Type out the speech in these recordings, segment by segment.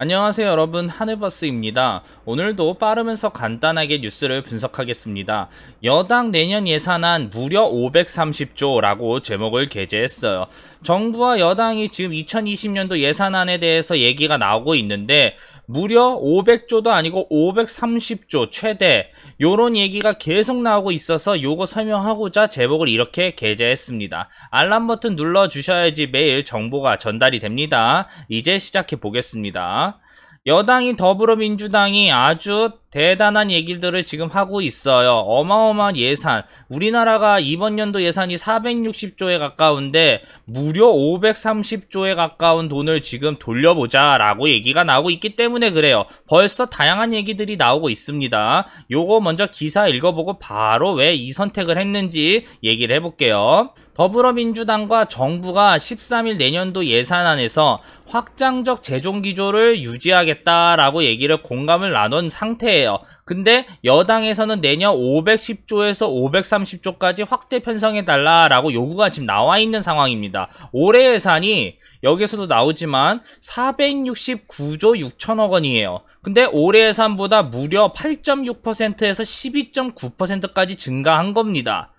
안녕하세요 여러분, 하늘버스입니다. 오늘도 빠르면서 간단하게 뉴스를 분석하겠습니다. 여당 내년 예산안 무려 530조라고 제목을 게재했어요. 정부와 여당이 지금 2020년도 예산안에 대해서 얘기가 나오고 있는데 무려 500조도 아니고 530조 최대 요런 얘기가 계속 나오고 있어서 요거 설명하고자 제목을 이렇게 게재했습니다. 알람 버튼 눌러주셔야지 매일 정보가 전달이 됩니다. 이제 시작해 보겠습니다. 여당인 더불어민주당이 아주 대단한 얘기들을 지금 하고 있어요. 어마어마한 예산, 우리나라가 이번 연도 예산이 460조에 가까운데 무려 530조에 가까운 돈을 지금 돌려보자 라고 얘기가 나오고 있기 때문에 그래요. 벌써 다양한 얘기들이 나오고 있습니다. 요거 먼저 기사 읽어보고 바로 왜 이 선택을 했는지 얘기를 해볼게요. 더불어민주당과 정부가 13일 내년도 예산안에서 확장적 재정기조를 유지하겠다라고 얘기를 공감을 나눈 상태예요. 근데 여당에서는 내년 510조에서 530조까지 확대 편성해달라라고 요구가 지금 나와 있는 상황입니다. 올해 예산이 여기서도 나오지만 469조 6천억 원이에요. 근데 올해 예산보다 무려 8.6%에서 12.9%까지 증가한 겁니다.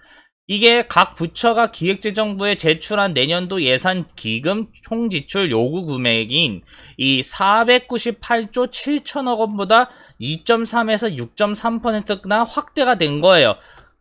이게 각 부처가 기획재정부에 제출한 내년도 예산 기금 총지출 요구 금액인 이 498조 7천억 원보다 2.3에서 6.3%나 확대가 된 거예요.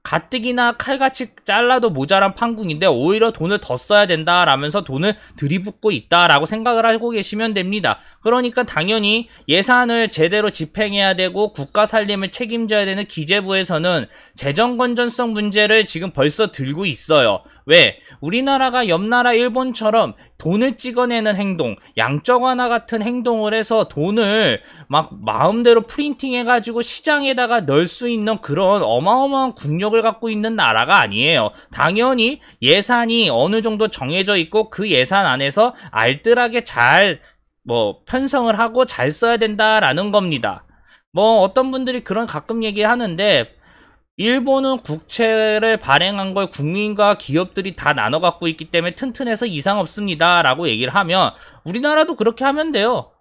가뜩이나 칼같이 잘라도 모자란 판국인데 오히려 돈을 더 써야 된다라면서 돈을 들이붓고 있다라고 생각을 하고 계시면 됩니다. 그러니까 당연히 예산을 제대로 집행해야 되고 국가 살림을 책임져야 되는 기재부에서는 재정 건전성 문제를 지금 벌써 들고 있어요. 왜? 우리나라가 옆나라 일본처럼 돈을 찍어내는 행동, 양적 완화 같은 행동을 해서 돈을 막 마음대로 프린팅 해가지고 시장에다가 넣을 수 있는 그런 어마어마한 국력을 갖고 있는 나라가 아니에요. 당연히 예산이 어느 정도 정해져 있고 그 예산 안에서 알뜰하게 잘 편성을 하고 잘 써야 된다라는 겁니다. 어떤 분들이 그런 가끔 얘기하는데 일본은 국채를 발행한 걸 국민과 기업들이 다 나눠 갖고 있기 때문에 튼튼해서 이상 없습니다 라고 얘기를 하면 우리나라도 그렇게 하면 돼요.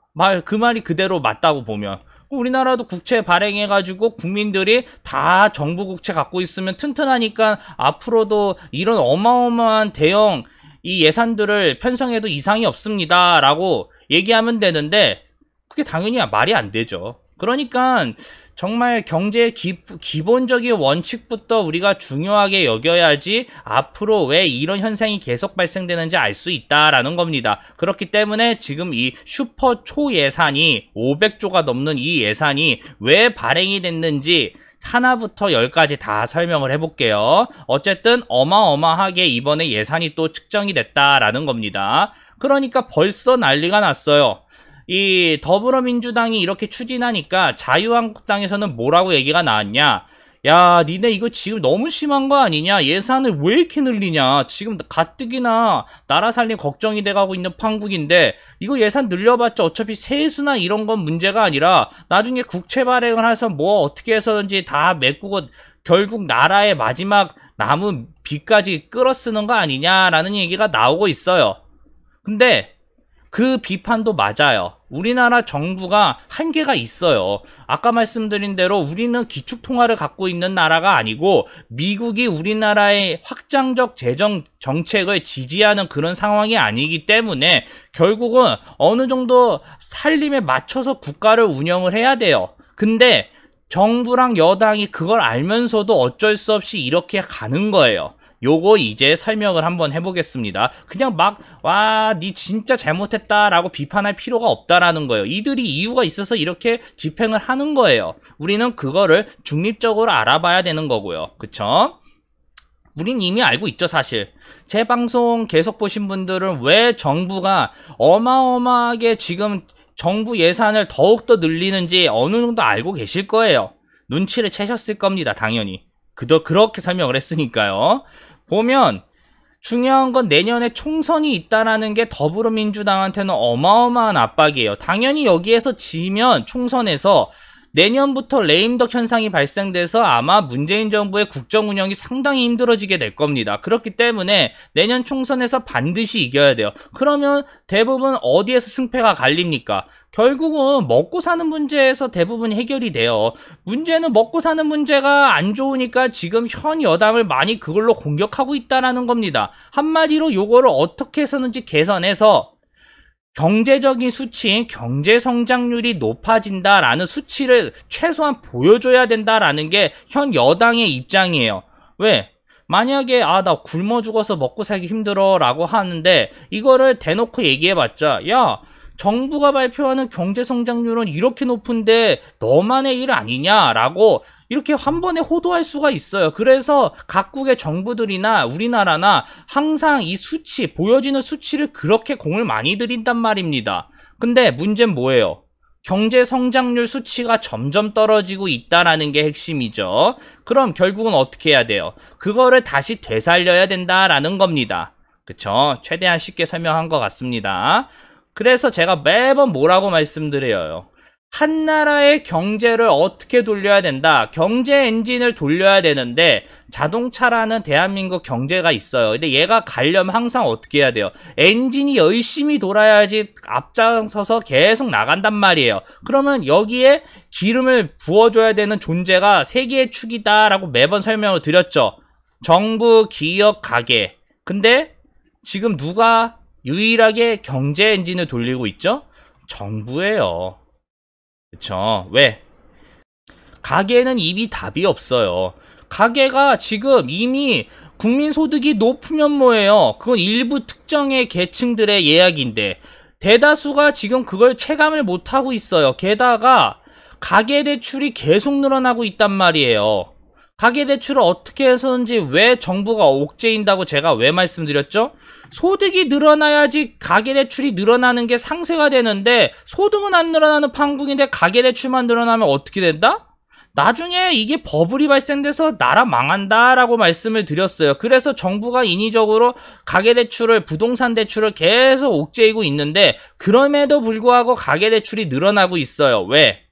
그 말이 그대로 맞다고 보면 우리나라도 국채 발행해가지고 국민들이 다 정부 국채 갖고 있으면 튼튼하니까 앞으로도 이런 어마어마한 대형 이 예산들을 편성해도 이상이 없습니다 라고 얘기하면 되는데 그게 당연히 말이 안 되죠. 그러니까 정말 경제의 기본적인 원칙부터 우리가 중요하게 여겨야지 앞으로 왜 이런 현상이 계속 발생되는지 알 수 있다라는 겁니다. 그렇기 때문에 지금 이 슈퍼 초예산이 500조가 넘는 이 예산이 왜 발행이 됐는지 하나부터 열까지 다 설명을 해볼게요. 어쨌든 어마어마하게 이번에 예산이 또 측정이 됐다라는 겁니다. 그러니까 벌써 난리가 났어요. 이 더불어민주당이 이렇게 추진하니까 자유한국당에서는 뭐라고 얘기가 나왔냐? 야, 니네 이거 지금 너무 심한 거 아니냐? 예산을 왜 이렇게 늘리냐? 지금 가뜩이나 나라 살림 걱정이 돼가고 있는 판국인데 이거 예산 늘려봤자 어차피 세수나 이런 건 문제가 아니라 나중에 국채 발행을 해서 어떻게 해서든지 다 메꾸고 결국 나라의 마지막 남은 빚까지 끌어쓰는 거 아니냐라는 얘기가 나오고 있어요. 근데 그 비판도 맞아요. 우리나라 정부가 한계가 있어요. 아까 말씀드린 대로 우리는 기축통화를 갖고 있는 나라가 아니고 미국이 우리나라의 확장적 재정 정책을 지지하는 그런 상황이 아니기 때문에 결국은 어느 정도 살림에 맞춰서 국가를 운영을 해야 돼요. 근데 정부랑 여당이 그걸 알면서도 어쩔 수 없이 이렇게 가는 거예요. 요거 이제 설명을 한번 해보겠습니다. 그냥 니 진짜 잘못했다라고 비판할 필요가 없다라는 거예요. 이들이 이유가 있어서 이렇게 집행을 하는 거예요. 우리는 그거를 중립적으로 알아봐야 되는 거고요. 그쵸? 우린 이미 알고 있죠, 사실. 제 방송 계속 보신 분들은 왜 정부가 어마어마하게 지금 정부 예산을 더욱더 늘리는지 어느 정도 알고 계실 거예요. 눈치를 채셨을 겁니다, 당연히. 그렇게 설명을 했으니까요. 보면 중요한 건 내년에 총선이 있다라는 게 더불어민주당한테는 어마어마한 압박이에요. 당연히 여기에서 지면 총선에서 내년부터 레임덕 현상이 발생돼서 아마 문재인 정부의 국정 운영이 상당히 힘들어지게 될 겁니다. 그렇기 때문에 내년 총선에서 반드시 이겨야 돼요. 그러면 대부분 어디에서 승패가 갈립니까? 결국은 먹고 사는 문제에서 대부분 해결이 돼요. 문제는 먹고 사는 문제가 안 좋으니까 지금 현 여당을 많이 그걸로 공격하고 있다라는 겁니다. 한마디로 요거를 어떻게 해서든지 개선해서 경제적인 수치인 경제 성장률이 높아진다라는 수치를 최소한 보여줘야 된다라는 게 현 여당의 입장이에요. 왜? 만약에 나 굶어 죽어서 먹고 살기 힘들어 라고 하는데 이거를 대놓고 얘기해봤자 야, 정부가 발표하는 경제 성장률은 이렇게 높은데 너만의 일 아니냐라고 이렇게 한 번에 호도할 수가 있어요. 그래서 각국의 정부들이나 우리나라나 항상 이 수치, 보여지는 수치를 그렇게 공을 많이 들인단 말입니다. 근데 문제는 뭐예요? 경제 성장률 수치가 점점 떨어지고 있다라는 게 핵심이죠. 그럼 결국은 어떻게 해야 돼요? 그거를 다시 되살려야 된다라는 겁니다. 그쵸? 최대한 쉽게 설명한 것 같습니다. 그래서 제가 매번 뭐라고 말씀드려요. 한 나라의 경제를 어떻게 돌려야 된다. 경제 엔진을 돌려야 되는데 자동차라는 대한민국 경제가 있어요. 근데 얘가 가려면 항상 어떻게 해야 돼요? 엔진이 열심히 돌아야지 앞장서서 계속 나간단 말이에요. 그러면 여기에 기름을 부어줘야 되는 존재가 세계의 축이다라고 매번 설명을 드렸죠. 정부, 기업, 가계. 근데 지금 누가 유일하게 경제 엔진을 돌리고 있죠? 정부예요. 그쵸? 왜? 가계는 이미 답이 없어요. 가계가 지금 이미 국민소득이 높으면 뭐예요? 그건 일부 특정의 계층들의 이야기인데 대다수가 지금 그걸 체감을 못하고 있어요. 게다가 가계대출이 계속 늘어나고 있단 말이에요. 가계대출을 어떻게 해서든지 왜 정부가 옥죄인다고 제가 왜 말씀드렸죠? 소득이 늘어나야지 가계대출이 늘어나는 게 상쇄가 되는데 소득은 안 늘어나는 판국인데 가계대출만 늘어나면 어떻게 된다? 나중에 이게 버블이 발생돼서 나라 망한다라고 말씀을 드렸어요. 그래서 정부가 인위적으로 가계대출을, 부동산 대출을 계속 옥죄이고 있는데 그럼에도 불구하고 가계대출이 늘어나고 있어요. 왜?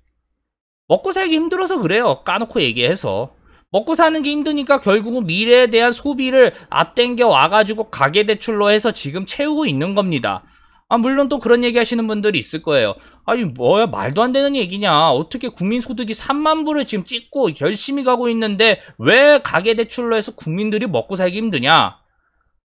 먹고 살기 힘들어서 그래요. 까놓고 얘기해서. 먹고 사는 게 힘드니까 결국은 미래에 대한 소비를 앞당겨 와가지고 가계대출로 해서 지금 채우고 있는 겁니다. 물론 또 그런 얘기 하시는 분들이 있을 거예요. 아니 뭐야, 말도 안 되는 얘기냐. 어떻게 국민소득이 3만 불을 지금 찍고 열심히 가고 있는데 왜 가계대출로 해서 국민들이 먹고 살기 힘드냐.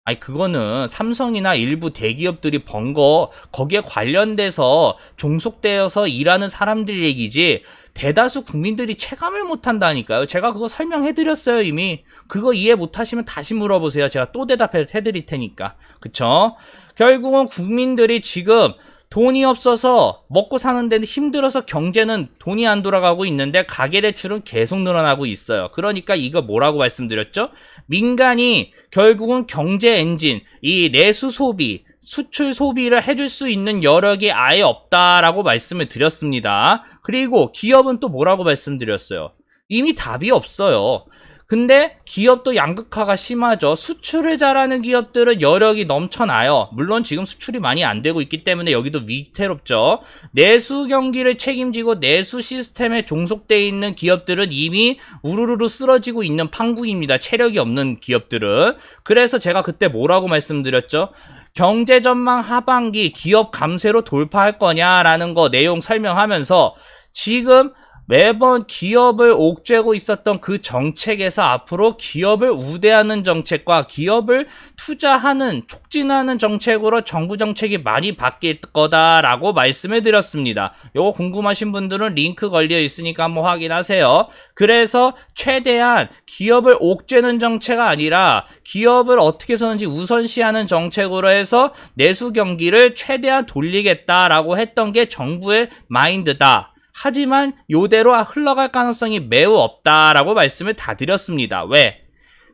아니 그거는 삼성이나 일부 대기업들이 번 거 거기에 관련돼서 종속되어서 일하는 사람들 얘기지 대다수 국민들이 체감을 못한다니까요. 제가 그거 설명해드렸어요 이미. 그거 이해 못하시면 다시 물어보세요. 제가 또 대답해드릴 테니까. 그쵸? 결국은 국민들이 지금 돈이 없어서 먹고 사는 데는 힘들어서 경제는 돈이 안 돌아가고 있는데 가계대출은 계속 늘어나고 있어요. 그러니까 이거 뭐라고 말씀드렸죠? 민간이 결국은 경제 엔진, 이 내수 소비, 수출 소비를 해줄 수 있는 여력이 아예 없다라고 말씀을 드렸습니다. 그리고 기업은 또 뭐라고 말씀드렸어요? 이미 답이 없어요. 근데 기업도 양극화가 심하죠. 수출을 잘하는 기업들은 여력이 넘쳐나요. 물론 지금 수출이 많이 안 되고 있기 때문에 여기도 위태롭죠. 내수 경기를 책임지고 내수 시스템에 종속되어 있는 기업들은 이미 우르르르 쓰러지고 있는 판국입니다. 체력이 없는 기업들은. 그래서 제가 그때 뭐라고 말씀드렸죠? 경제 전망 하반기 기업 감세로 돌파할 거냐라는 거 내용 설명하면서 지금 매번 기업을 옥죄고 있었던 그 정책에서 앞으로 기업을 우대하는 정책과 기업을 투자하는, 촉진하는 정책으로 정부 정책이 많이 바뀔 거다라고 말씀을 드렸습니다. 요거 궁금하신 분들은 링크 걸려 있으니까 한번 확인하세요. 그래서 최대한 기업을 옥죄는 정책이 아니라 기업을 어떻게 해서든지 우선시하는 정책으로 해서 내수 경기를 최대한 돌리겠다라고 했던 게 정부의 마인드다. 하지만 요대로 흘러갈 가능성이 매우 없다라고 말씀을 다 드렸습니다. 왜?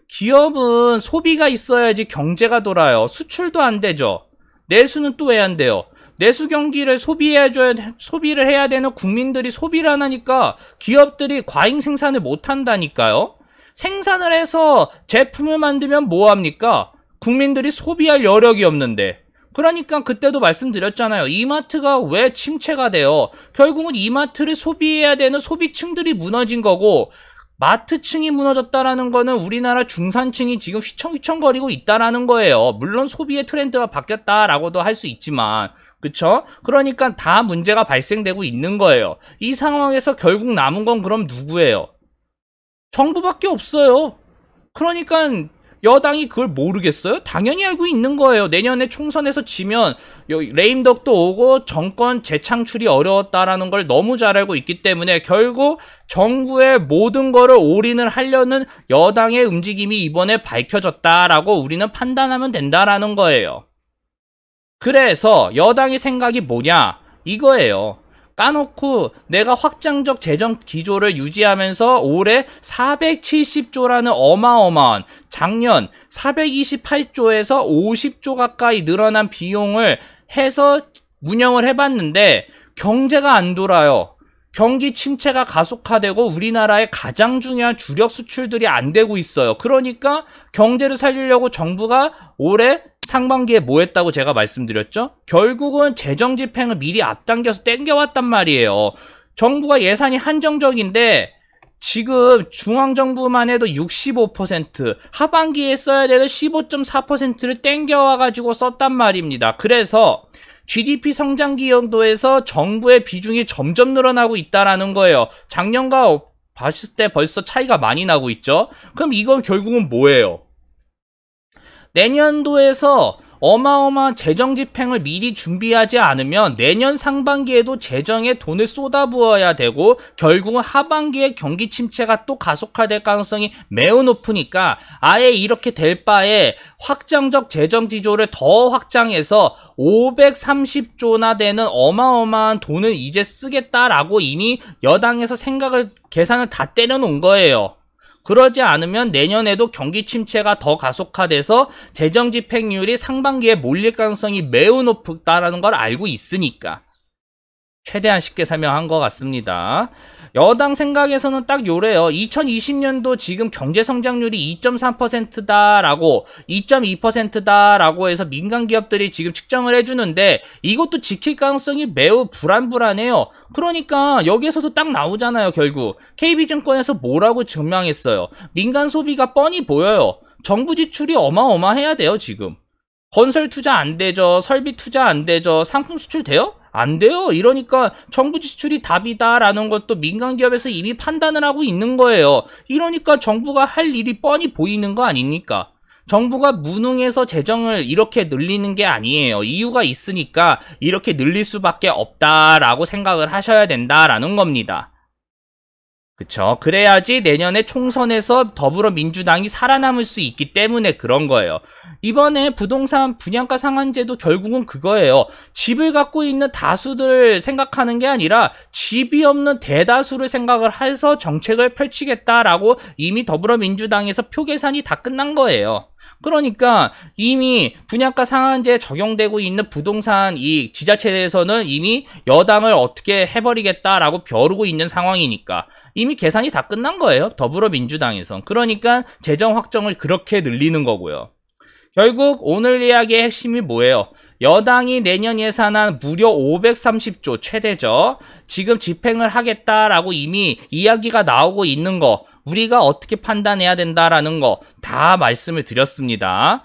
기업은 소비가 있어야지 경제가 돌아요. 수출도 안 되죠. 내수는 또 왜 안 돼요? 내수 경기를 소비를 해야 되는 국민들이 소비를 안 하니까 기업들이 과잉 생산을 못 한다니까요. 생산을 해서 제품을 만들면 뭐 합니까? 국민들이 소비할 여력이 없는데 그러니까 그때도 말씀드렸잖아요. 이마트가 왜 침체가 돼요? 결국은 이마트를 소비해야 되는 소비층들이 무너진 거고, 마트층이 무너졌다라는 거는 우리나라 중산층이 지금 휘청휘청거리고 있다라는 거예요. 물론 소비의 트렌드가 바뀌었다라고도 할 수 있지만, 그쵸? 그러니까 다 문제가 발생되고 있는 거예요. 이 상황에서 결국 남은 건 그럼 누구예요? 정부밖에 없어요. 그러니까 여당이 그걸 모르겠어요? 당연히 알고 있는 거예요. 내년에 총선에서 지면 레임덕도 오고 정권 재창출이 어려웠다라는 걸 너무 잘 알고 있기 때문에 결국 정부의 모든 거를 올인을 하려는 여당의 움직임이 이번에 밝혀졌다라고 우리는 판단하면 된다라는 거예요. 그래서 여당의 생각이 뭐냐? 이거예요. 까놓고 내가 확장적 재정 기조를 유지하면서 올해 470조라는 어마어마한, 작년 428조에서 50조 가까이 늘어난 비용을 해서 운영을 해봤는데 경제가 안 돌아요. 경기 침체가 가속화되고 우리나라의 가장 중요한 주력 수출들이 안 되고 있어요. 그러니까 경제를 살리려고 정부가 올해 상반기에 뭐 했다고 제가 말씀드렸죠? 결국은 재정 집행을 미리 앞당겨서 땡겨왔단 말이에요. 정부가 예산이 한정적인데 지금 중앙정부만 해도 65%, 하반기에 써야 되는 15.4%를 땡겨와가지고 썼단 말입니다. 그래서 GDP 성장 기여도에서 정부의 비중이 점점 늘어나고 있다라는 거예요. 작년과 봤을 때 벌써 차이가 많이 나고 있죠? 그럼 이건 결국은 뭐예요? 내년도에서 어마어마한 재정 집행을 미리 준비하지 않으면 내년 상반기에도 재정에 돈을 쏟아부어야 되고 결국은 하반기에 경기 침체가 또 가속화될 가능성이 매우 높으니까 아예 이렇게 될 바에 확장적 재정 지조를 더 확장해서 530조나 되는 어마어마한 돈을 이제 쓰겠다라고 이미 여당에서 계산을 다 때려놓은 거예요. 그러지 않으면 내년에도 경기 침체가 더 가속화돼서 재정 집행률이 상반기에 몰릴 가능성이 매우 높다라는 걸 알고 있으니까 최대한 쉽게 설명한 것 같습니다. 여당 생각에서는 딱 요래요. 2020년도 지금 경제 성장률이 2.3%다라고 2.2%다라고 해서 민간 기업들이 지금 측정을 해주는데 이것도 지킬 가능성이 매우 불안해요. 그러니까 여기에서도 딱 나오잖아요. 결국 KB증권에서 뭐라고 증명했어요. 민간 소비가 뻔히 보여요. 정부 지출이 어마어마해야 돼요. 지금 건설 투자 안 되죠. 설비 투자 안 되죠. 상품 수출 돼요? 안 돼요. 이러니까 정부 지출이 답이다라는 것도 민간 기업에서 이미 판단을 하고 있는 거예요. 이러니까 정부가 할 일이 뻔히 보이는 거 아닙니까? 정부가 무능해서 재정을 이렇게 늘리는 게 아니에요. 이유가 있으니까 이렇게 늘릴 수밖에 없다라고 생각을 하셔야 된다라는 겁니다. 그쵸? 그래야지 내년에 총선에서 더불어민주당이 살아남을 수 있기 때문에 그런 거예요. 이번에 부동산 분양가 상한제도 결국은 그거예요. 집을 갖고 있는 다수들 생각하는 게 아니라 집이 없는 대다수를 생각을 해서 정책을 펼치겠다라고 이미 더불어민주당에서 표 계산이 다 끝난 거예요. 그러니까 이미 분양가 상한제 적용되고 있는 부동산 이 지자체에서는 이미 여당을 어떻게 해버리겠다라고 벼르고 있는 상황이니까 이미 계산이 다 끝난 거예요. 더불어민주당에선. 그러니까 재정 확정을 그렇게 늘리는 거고요. 결국 오늘 이야기의 핵심이 뭐예요? 여당이 내년 예산안 무려 530조 최대죠. 지금 집행을 하겠다라고 이미 이야기가 나오고 있는 거 우리가 어떻게 판단해야 된다라는 거 다 말씀을 드렸습니다.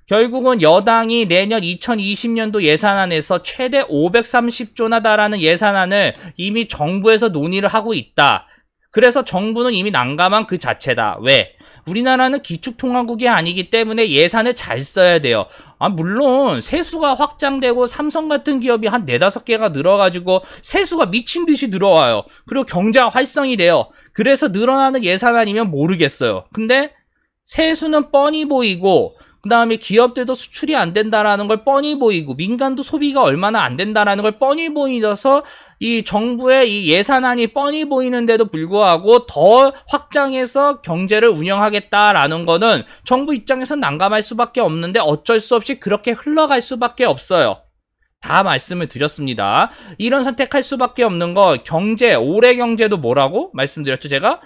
결국은 여당이 내년 2020년도 예산안에서 최대 530조나 달하는 예산안을 이미 정부에서 논의를 하고 있다. 그래서 정부는 이미 난감한 그 자체다. 왜? 우리나라는 기축통화국이 아니기 때문에 예산을 잘 써야 돼요. 물론 세수가 확장되고 삼성 같은 기업이 한 4-5개가 늘어가지고 세수가 미친 듯이 들어와요. 그리고 경제가 활성이 돼요. 그래서 늘어나는 예산안이면 모르겠어요. 근데 세수는 뻔히 보이고 그 다음에 기업들도 수출이 안 된다라는 걸 뻔히 보이고 민간도 소비가 얼마나 안 된다라는 걸 뻔히 보이셔서 이 정부의 이 예산안이 뻔히 보이는데도 불구하고 더 확장해서 경제를 운영하겠다라는 거는 정부 입장에선 난감할 수밖에 없는데 어쩔 수 없이 그렇게 흘러갈 수밖에 없어요. 다 말씀을 드렸습니다. 이런 선택할 수밖에 없는 거 경제, 올해 경제도 뭐라고 말씀드렸죠 제가?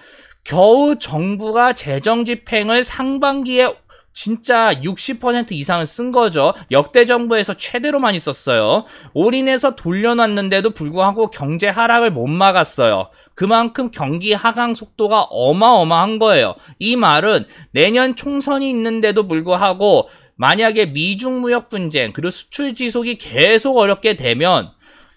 겨우 정부가 재정 집행을 상반기에 진짜 60% 이상은 쓴 거죠. 역대 정부에서 최대로 많이 썼어요. 올인해서 돌려놨는데도 불구하고 경제 하락을 못 막았어요. 그만큼 경기 하강 속도가 어마어마한 거예요. 이 말은 내년 총선이 있는데도 불구하고 만약에 미중 무역 분쟁 그리고 수출 지속이 계속 어렵게 되면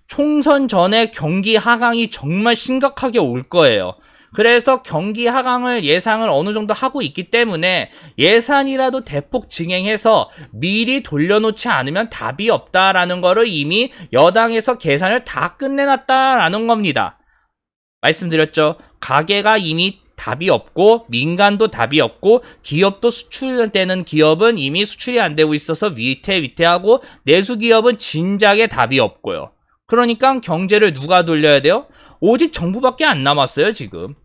총선 전에 경기 하강이 정말 심각하게 올 거예요. 그래서 경기 하강을 예상을 어느 정도 하고 있기 때문에 예산이라도 대폭 증액해서 미리 돌려놓지 않으면 답이 없다라는 거를 이미 여당에서 계산을 다 끝내놨다라는 겁니다. 말씀드렸죠. 가계가 이미 답이 없고 민간도 답이 없고 기업도 수출되는 기업은 이미 수출이 안 되고 있어서 위태위태하고 내수기업은 진작에 답이 없고요. 그러니까 경제를 누가 돌려야 돼요? 오직 정부밖에 안 남았어요 지금.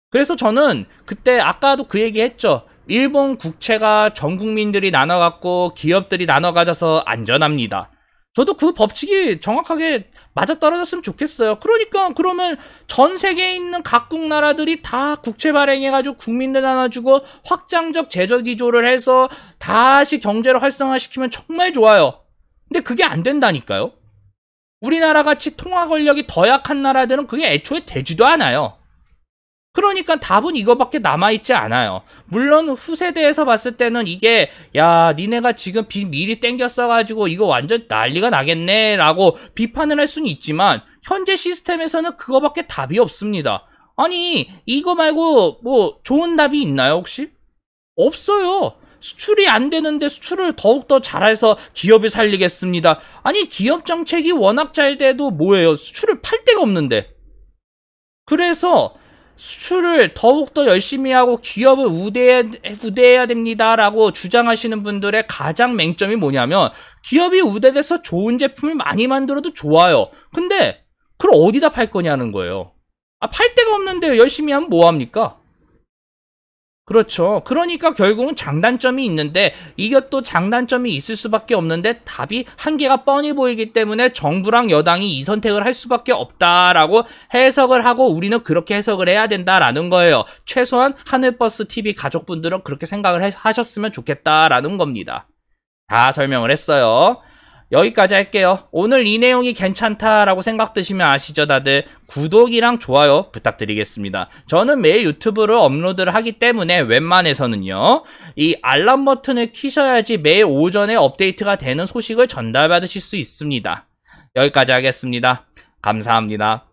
그래서 저는 그때 아까도 그 얘기 했죠. 일본 국채가 전 국민들이 나눠갖고 기업들이 나눠가져서 안전합니다. 저도 그 법칙이 정확하게 맞아떨어졌으면 좋겠어요. 그러니까 그러면 전 세계에 있는 각국 나라들이 다 국채 발행해가지고 국민들 나눠주고 확장적 재정 기조를 해서 다시 경제를 활성화시키면 정말 좋아요. 근데 그게 안 된다니까요. 우리나라 같이 통화 권력이 더 약한 나라들은 그게 애초에 되지도 않아요. 그러니까 답은 이거밖에 남아있지 않아요. 물론 후세대에서 봤을 때는 이게 야 니네가 지금 빚 미리 땡겨 써가지고 이거 완전 난리가 나겠네 라고 비판을 할 수는 있지만 현재 시스템에서는 그거밖에 답이 없습니다. 아니 이거 말고 뭐 좋은 답이 있나요 혹시? 없어요. 수출이 안 되는데 수출을 더욱더 잘해서 기업을 살리겠습니다. 아니 기업 정책이 워낙 잘 돼도 뭐예요? 수출을 팔 데가 없는데. 그래서 수출을 더욱더 열심히 하고 기업을 우대해야 됩니다라고 주장하시는 분들의 가장 맹점이 뭐냐면 기업이 우대돼서 좋은 제품을 많이 만들어도 좋아요. 근데 그걸 어디다 팔 거냐는 거예요. 팔 데가 없는데 열심히 하면 뭐합니까? 그렇죠. 그러니까 결국은 장단점이 있는데 이것도 장단점이 있을 수밖에 없는데 답이 한계가 뻔히 보이기 때문에 정부랑 여당이 이 선택을 할 수밖에 없다라고 해석을 하고 우리는 그렇게 해석을 해야 된다라는 거예요. 최소한 하늘버스TV 가족분들은 그렇게 생각을 하셨으면 좋겠다라는 겁니다. 다 설명을 했어요. 여기까지 할게요. 오늘 이 내용이 괜찮다라고 생각 드시면 아시죠 다들? 구독이랑 좋아요 부탁드리겠습니다. 저는 매일 유튜브를 업로드를 하기 때문에 웬만해서는요 이 알람 버튼을 키셔야지 매일 오전에 업데이트가 되는 소식을 전달받으실 수 있습니다. 여기까지 하겠습니다. 감사합니다.